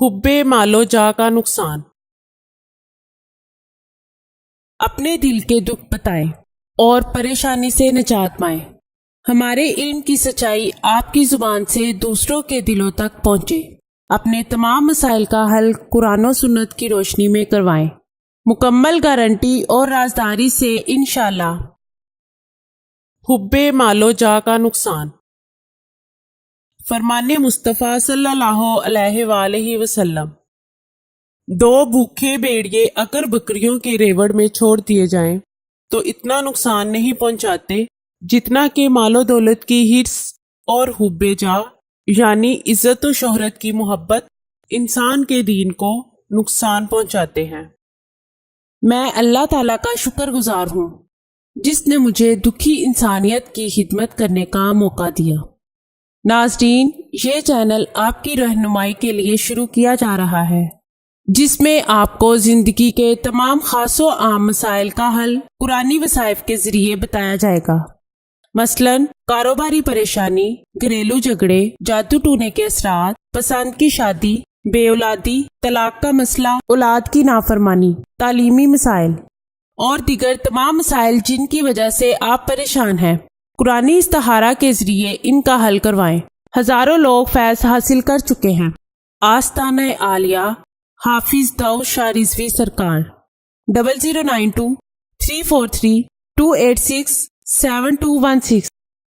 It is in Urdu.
حب مال و جا کا نقصان۔ اپنے دل کے دکھ بتائیں اور پریشانی سے نجات پائیں۔ ہمارے علم کی سچائی آپ کی زبان سے دوسروں کے دلوں تک پہنچے۔ اپنے تمام مسائل کا حل قرآن و سنت کی روشنی میں کروائیں، مکمل گارنٹی اور رازداری سے انشاءاللہ۔ حب مال و جا کا نقصان۔ فرمان مصطفیٰ صلی اللہ علیہ وآلہ وسلم، دو بھوکے بھیڑیے اگر بکریوں کے ریوڑ میں چھوڑ دیے جائیں تو اتنا نقصان نہیں پہنچاتے جتنا کہ مال و دولت کی ہرس اور حب جا یعنی عزت و شہرت کی محبت انسان کے دین کو نقصان پہنچاتے ہیں۔ میں اللہ تعالیٰ کا شکر گزار ہوں جس نے مجھے دکھی انسانیت کی خدمت کرنے کا موقع دیا۔ ناظرین، یہ چینل آپ کی رہنمائی کے لیے شروع کیا جا رہا ہے، جس میں آپ کو زندگی کے تمام خاص و عام مسائل کا حل قرآنی وظائف کے ذریعے بتایا جائے گا۔ مثلاً کاروباری پریشانی، گھریلو جھگڑے، جادو ٹونے کے اثرات، پسند کی شادی، بے اولادی، طلاق کا مسئلہ، اولاد کی نافرمانی، تعلیمی مسائل اور دیگر تمام مسائل جن کی وجہ سے آپ پریشان ہیں، قرآنی استخارہ کے ذریعے ان کا حل کروائیں۔ ہزاروں لوگ فیض حاصل کر چکے ہیں۔ آستانہ عالیہ حافظ داؤد شاہ رضوی سرکار 0092 343 286 7216